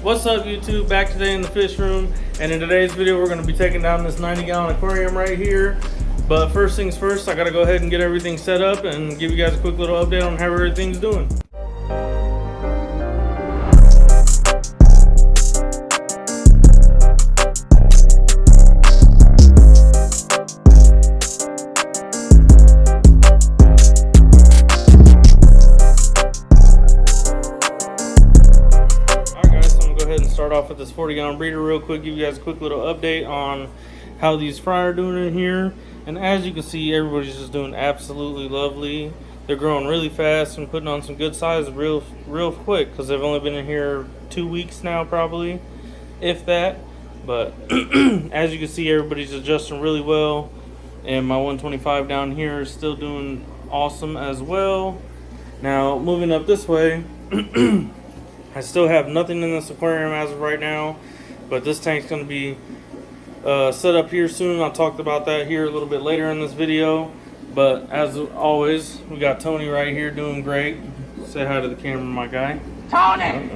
What's up YouTube, back today in the fish room, and in today's video we're going to be taking down this 90-gallon aquarium right here. But first things first, I got to go ahead and get everything set up and give you guys a quick little update on how everything's doing. Start off with this 40-gallon breeder real quick, give you guys a quick little update on how these fry are doing in here. And as you can see, everybody's just doing absolutely lovely. They're growing really fast and putting on some good size real quick, because they've only been in here 2 weeks now, probably, if that. But as you can see, everybody's adjusting really well, and my 125 down here is still doing awesome as well. Now moving up this way, I still have nothing in this aquarium as of right now, but this tank's going to be set up here soon. I'll talk about that here a little bit later in this video. But as always, we got Tony right here doing great. Say hi to the camera, my guy. Tony!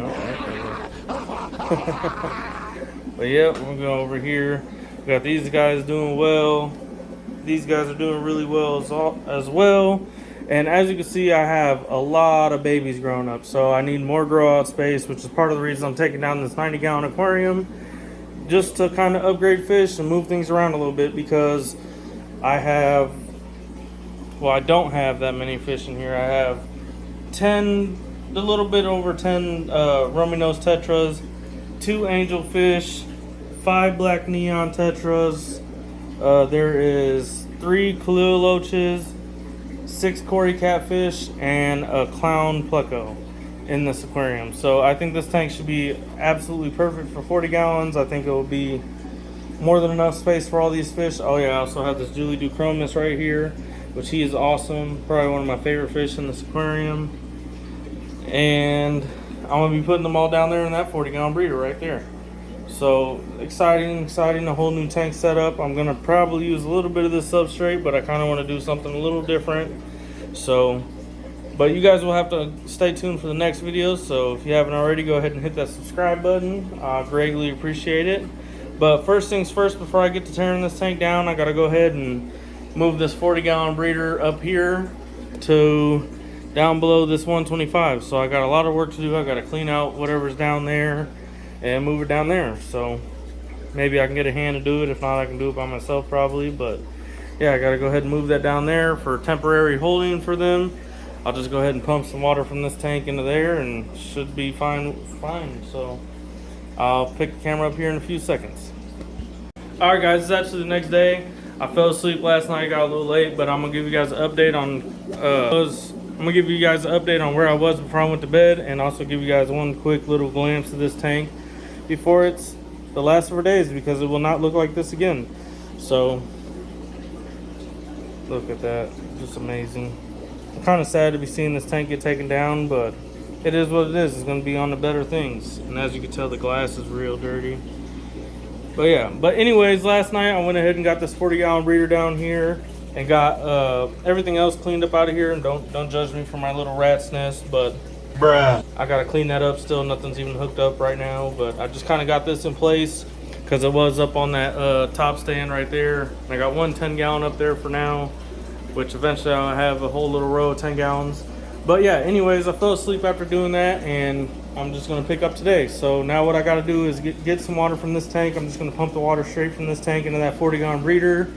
But yeah, we'll go over here. We got these guys doing well. These guys are doing really well as well. And as you can see, I have a lot of babies growing up, so I need more grow out space, which is part of the reason I'm taking down this 90-gallon aquarium, just to kind of upgrade fish and move things around a little bit, because I don't have that many fish in here. I have a little bit over 10 rummy nose tetras, 2 angelfish, 5 black neon tetras, there is 3 Kahlua loaches, 6 Cory catfish, and a clown pleco in this aquarium. So I think this tank should be absolutely perfect for 40 gallons. I think it will be more than enough space for all these fish. Oh yeah, I also have this Julie Duchromis right here, which he is awesome. Probably one of my favorite fish in this aquarium. And I'm going to be putting them all down there in that 40-gallon breeder right there. So exciting, a whole new tank setup. I'm gonna probably use a little bit of this substrate, but I kind of want to do something a little different. So, but you guys will have to stay tuned for the next video. So if you haven't already, go ahead and hit that subscribe button. I greatly appreciate it. But first things first, before I get to tearing this tank down, I gotta go ahead and move this 40-gallon breeder up here to down below this 125. So I got a lot of work to do. I gotta clean out whatever's down there and move it down there. So maybe I can get a hand to do it. If not, I can do it by myself probably. But yeah, I gotta go ahead and move that down there for temporary holding for them. I'll just go ahead and pump some water from this tank into there and should be fine. So I'll pick the camera up here in a few seconds. All right guys, it's actually the next day. I fell asleep last night, got a little late, but I'm gonna give you guys an update on where I was before I went to bed, and also give you guys one quick little glimpse of this tank before it's the last of our days, because it will not look like this again. So look at that, just amazing. I'm kind of sad to be seeing this tank get taken down, but it is what it is. It's going to be on to better things. And as you can tell, the glass is real dirty. But yeah, but anyways, last night I went ahead and got this 40-gallon breeder down here and got everything else cleaned up out of here. And don't judge me for my little rat's nest, but bruh, I gotta clean that up still. Nothing's even hooked up right now, but I just kind of got this in place because it was up on that top stand right there. And I got one 10-gallon up there for now, which eventually I'll have a whole little row of 10 gallons. But yeah, anyways, I fell asleep after doing that, and I'm just gonna pick up today. So now what I gotta do is get some water from this tank. I'm just gonna pump the water straight from this tank into that 40-gallon breeder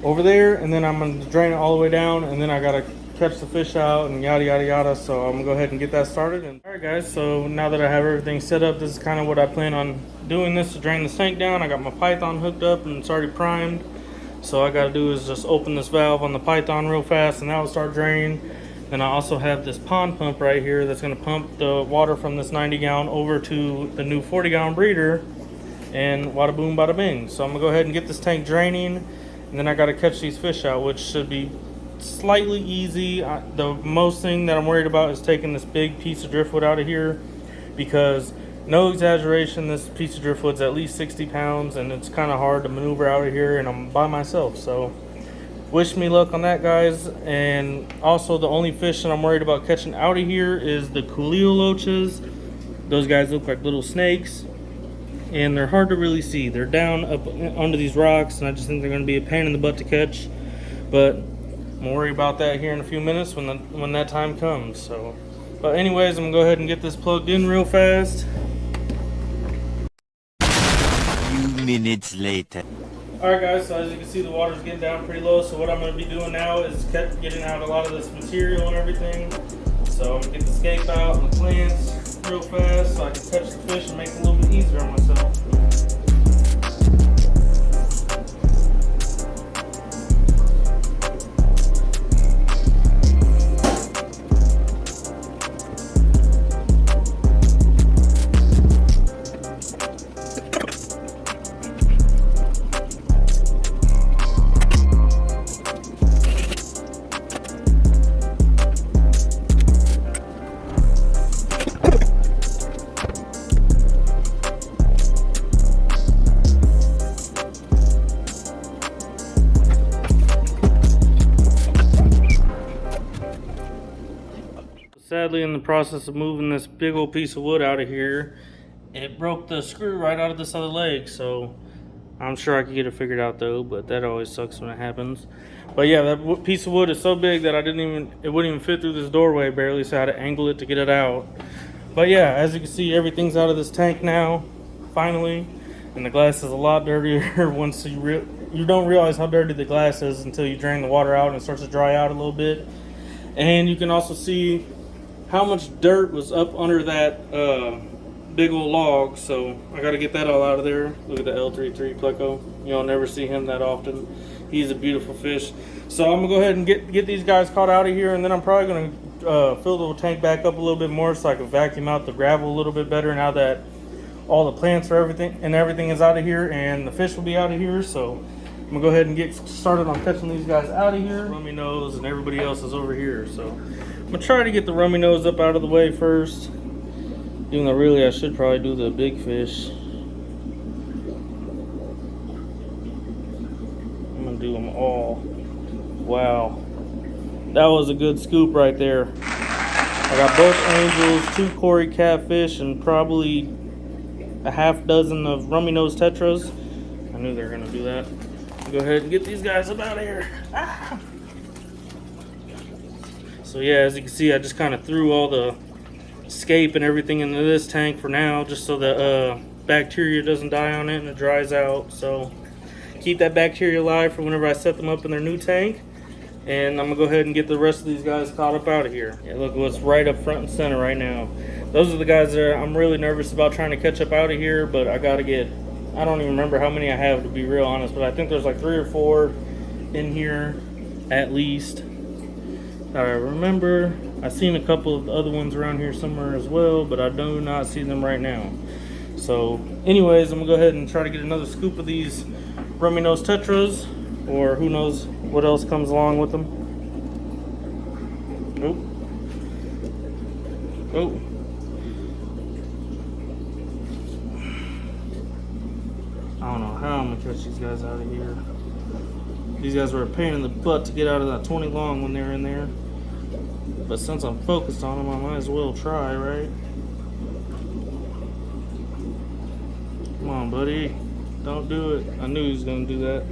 over there, and then I'm gonna drain it all the way down, and then I gotta catch the fish out and yada yada yada. So I'm gonna go ahead and get that started. And all right guys, so now that I have everything set up, this is kind of what I plan on doing this to drain this tank down. I got my python hooked up and it's already primed, so all I gotta do is just open this valve on the python real fast and that will start draining. And I also have this pond pump right here that's gonna pump the water from this 90-gallon over to the new 40-gallon breeder, and wada boom bada bing. So I'm gonna go ahead and get this tank draining, and then I gotta catch these fish out, which should be slightly easy. The most thing that I'm worried about is taking this big piece of driftwood out of here, because no exaggeration, this piece of driftwood's at least 60 pounds and it's kind of hard to maneuver out of here, and I'm by myself. So wish me luck on that, guys. And also the only fish that I'm worried about catching out of here is the Kahlua loaches Those guys look like little snakes, and they're hard to really see. They're down up under these rocks, and I just think they're going to be a pain in the butt to catch. But I'm worry about that here in a few minutes when that time comes. So, but anyways, I'm gonna go ahead and get this plugged in real fast. Few minutes later. Alright guys, so as you can see, the water's getting down pretty low. So what I'm going to be doing now is getting out a lot of this material and everything. So I'm going to get the scape out and the plants real fast so I can touch the fish and make it a little bit easier on myself. Sadly, in the process of moving this big old piece of wood out of here, it broke the screw right out of this other leg. So I'm sure I could get it figured out though, but that always sucks when it happens. But yeah, that piece of wood is so big that it wouldn't even fit through this doorway barely, so I had to angle it to get it out. But yeah, as you can see, everything's out of this tank now, finally. And the glass is a lot dirtier once you don't realize how dirty the glass is until you drain the water out and it starts to dry out a little bit. And you can also see how much dirt was up under that big old log. So I got to get that all out of there. Look at the L33 pleco. You'll never see him that often. He's a beautiful fish. So I'm gonna go ahead and get these guys caught out of here, and then I'm probably gonna fill the tank back up a little bit more so I can vacuum out the gravel a little bit better now that all the plants are everything is out of here and the fish will be out of here. So I'm gonna go ahead and get started on catching these guys out of here. Rummy nose and everybody else is over here. So I'm gonna try to get the rummy nose up out of the way first. Even though really I should probably do the big fish. I'm gonna do them all. Wow. That was a good scoop right there. I got both angels, 2 Cory catfish, and probably a half dozen of rummy nose tetras. I knew they were gonna do that. Go ahead and get these guys up out of here. Ah. So yeah, as you can see, I just kind of threw all the scape and everything into this tank for now, just so the bacteria doesn't die on it and it dries out. So keep that bacteria alive for whenever I set them up in their new tank. And I'm gonna go ahead and get the rest of these guys caught up out of here. Yeah, look what's right up front and center right now. Those are the guys that I'm really nervous about trying to catch up out of here, but I gotta get, I don't even remember how many I have, to be real honest, but I think there's like 3 or 4 in here at least. I remember I seen a couple of the other ones around here somewhere as well, but I do not see them right now. So anyways, I'm gonna go ahead and try to get another scoop of these rummy nose tetras, or who knows what else comes along with them. Oh. I don't know how I'm gonna catch these guys out of here. These guys were a pain in the butt to get out of that 20 long when they were in there. But since I'm focused on them, I might as well try, right? Come on, buddy. Don't do it. I knew he was gonna do that.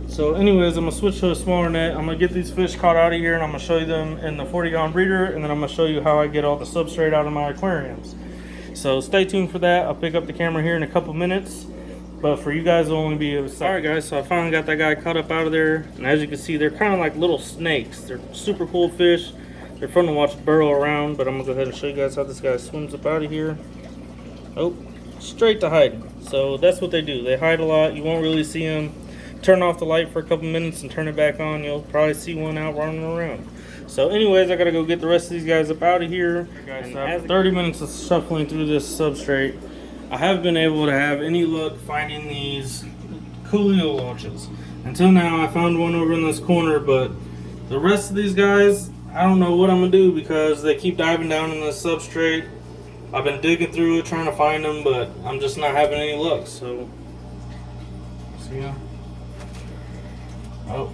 So anyways, I'm gonna switch to a smaller net. I'm gonna get these fish caught out of here, and I'm gonna show you them in the 40-gallon breeder, and then I'm gonna show you how I get all the substrate out of my aquariums. So stay tuned for that. I'll pick up the camera here in a couple minutes. But for you guys, it'll only be a second. Alright guys, so I finally got that guy caught up out of there. And as you can see, they're kind of like little snakes. They're super cool fish. They're fun to watch burrow around, but I'm gonna go ahead and show you guys how this guy swims up out of here. Oh, straight to hiding. So that's what they do. They hide a lot. You won't really see them. Turn off the light for a couple minutes and turn it back on. You'll probably see one out running around. So anyways, I gotta go get the rest of these guys up out of here. And after 30 minutes of shuffling through this substrate, I haven't been able to have any luck finding these coolio launches. Until now, I found one over in this corner, but the rest of these guys, I don't know what I'm gonna do because they keep diving down in the substrate. I've been digging through it trying to find them, but I'm just not having any luck. So, see ya. Oh.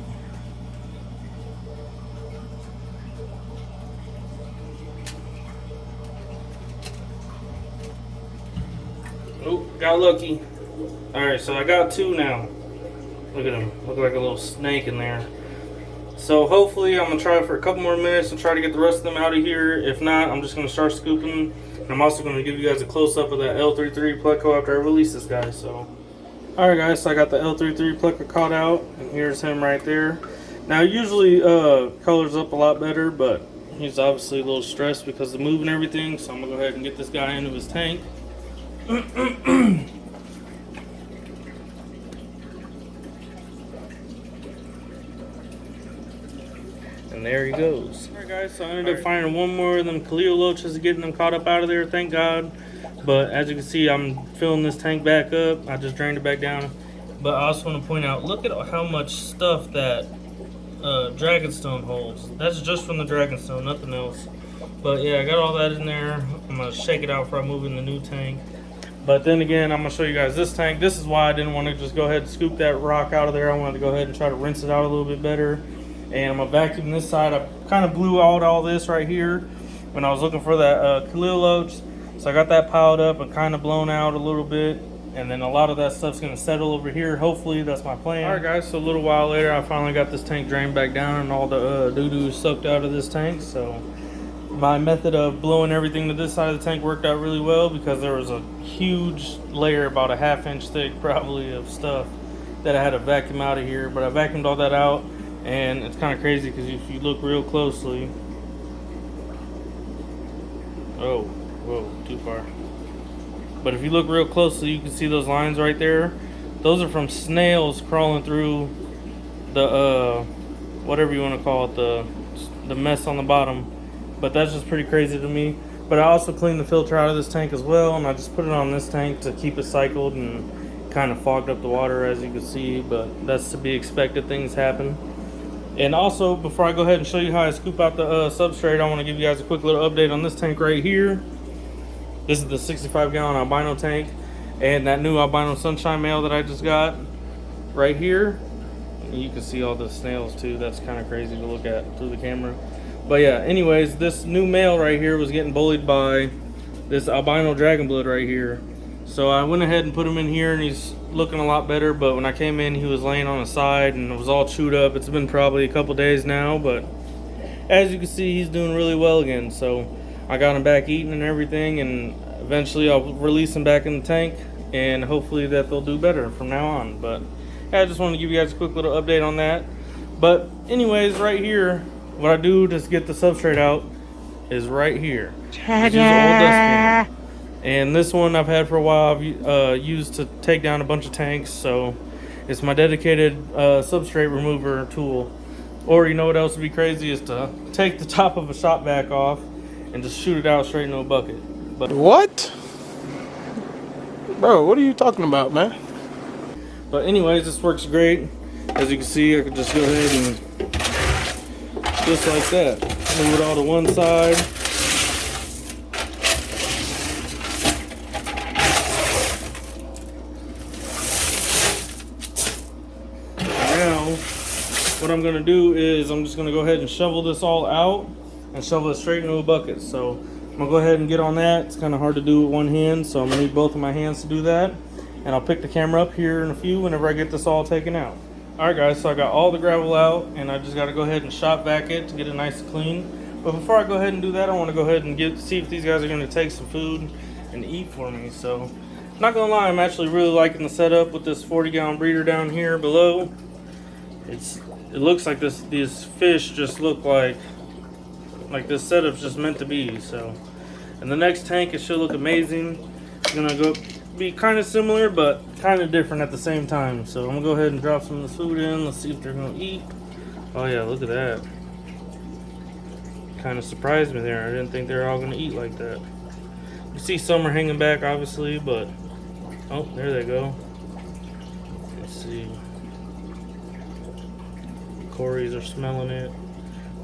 Oop, got lucky. Alright, so I got 2 now. Look at him. Look like a little snake in there. So hopefully I'm going to try it for a couple more minutes and try to get the rest of them out of here. If not, I'm just going to start scooping. And I'm also going to give you guys a close-up of that L33 pleco after I release this guy. So, alright guys, so I got the L33 pleco caught out. And here's him right there. Now usually colors up a lot better, but he's obviously a little stressed because of the move and everything. So I'm going to go ahead and get this guy into his tank. And there he goes. Alright guys, so I ended up finding one more of them Kaleo loaches, getting them caught up out of there, thank God. But as you can see, I'm filling this tank back up. I just drained it back down. But I also want to point out, look at how much stuff that Dragonstone holds. That's just from the Dragonstone, nothing else. But yeah, I got all that in there. I'm going to shake it out before I move in the new tank. But then again, I'm going to show you guys this tank. This is why I didn't want to just go ahead and scoop that rock out of there. I wanted to go ahead and try to rinse it out a little bit better. And I'm going to vacuum this side. I kind of blew out all this right here when I was looking for that Kaleo loach. So I got that piled up and kind of blown out a little bit. And then a lot of that stuff's going to settle over here. Hopefully, that's my plan. Alright guys, so a little while later, I finally got this tank drained back down and all the doo-doo sucked out of this tank. So my method of blowing everything to this side of the tank worked out really well because there was a huge layer, about a ½ inch thick probably, of stuff that I had to vacuum out of here. But I vacuumed all that out, and it's kind of crazy because if you look real closely... Oh, whoa, too far. But if you look real closely, you can see those lines right there. Those are from snails crawling through the, whatever you want to call it, the mess on the bottom. But that's just pretty crazy to me. But I also cleaned the filter out of this tank as well, and I just put it on this tank to keep it cycled and kind of fogged up the water, as you can see. But that's to be expected, things happen. And also, before I go ahead and show you how I scoop out the substrate, I want to give you guys a quick little update on this tank right here. This is the 65-gallon albino tank, and that new albino sunshine male that I just got right here. And you can see all the snails too. That's kind of crazy to look at through the camera. But yeah, anyways, this new male right here was getting bullied by this albino dragon blood right here. So I went ahead and put him in here, and he's looking a lot better. But when I came in, he was laying on his side and it was all chewed up. It's been probably a couple days now, but as you can see, he's doing really well again. So I got him back eating and everything, and eventually I'll release him back in the tank, and hopefully that they'll do better from now on. But yeah, I just wanted to give you guys a quick little update on that. But anyways, right here, what I do to get the substrate out is right here. Just use an old dustpan. And this one I've had for a while. I've used to take down a bunch of tanks, so it's my dedicated substrate remover tool. Or you know what else would be crazy is to take the top of a shop vac off and just shoot it out straight into a bucket. But what? Bro, what are you talking about, man? But anyways, this works great. As you can see, I can just go ahead and just like that. Move it all to one side. Now, what I'm going to do is I'm just going to go ahead and shovel this all out and shovel it straight into a bucket. So I'm going to go ahead and get on that. It's kind of hard to do with one hand, so I'm going to need both of my hands to do that. And I'll pick the camera up here in a few whenever I get this all taken out. Alright guys, so I got all the gravel out, and I just got to go ahead and shop vac it to get it nice and clean. But before I go ahead and do that, I want to go ahead and see if these guys are going to take some food and eat for me. So, not going to lie, I'm actually really liking the setup with this 40-gallon breeder down here below. It looks like these fish just look like this setup's just meant to be. So, in the next tank, it should look amazing. It's going to be kind of similar, but kind of different at the same time. So I'm gonna go ahead and drop some of this food in. Let's see if they're gonna eat. Oh yeah, look at that. Kind of surprised me there. I didn't think they were all gonna eat like that. You see some are hanging back, obviously, but oh, there they go. Let's see. The Corys are smelling it.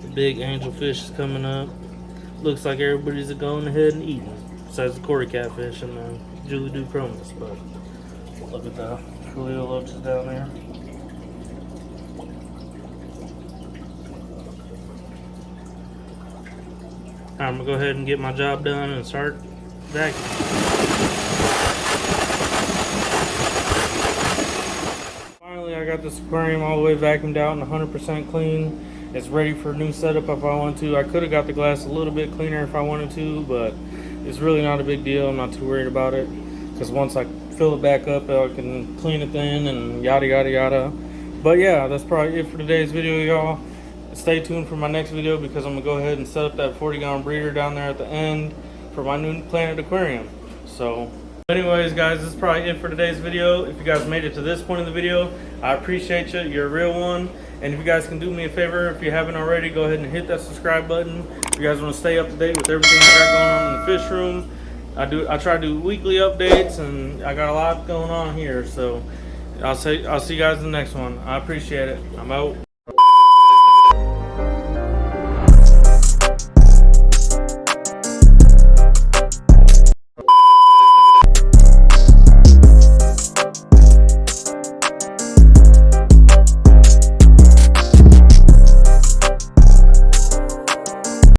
The big angelfish is coming up. Looks like everybody's going ahead and eating, besides the Cory catfish and the Julie Duchromis. But look at the Kaleo loaches down there. I'm gonna go ahead and get my job done and start vacuuming. got this aquarium all the way vacuumed out and 100% clean. It's ready for a new setup if I want to. I could have got the glass a little bit cleaner if I wanted to, but it's really not a big deal. I'm not too worried about it, because once I fill it back up, I can clean it then and yada yada yada. But yeah, that's probably it for today's video, y'all. Stay tuned for my next video, because I'm gonna go ahead and set up that 40-gallon breeder down there at the end for my new planted aquarium. So anyways, guys, this is probably it for today's video. If you guys made it to this point in the video, I appreciate you. You're a real one. And if you guys can do me a favor, if you haven't already, go ahead and hit that subscribe button. If you guys want to stay up to date with everything I got going on in the fish room, I try to do weekly updates, and I got a lot going on here. So I'll see you guys in the next one. I appreciate it. I'm out.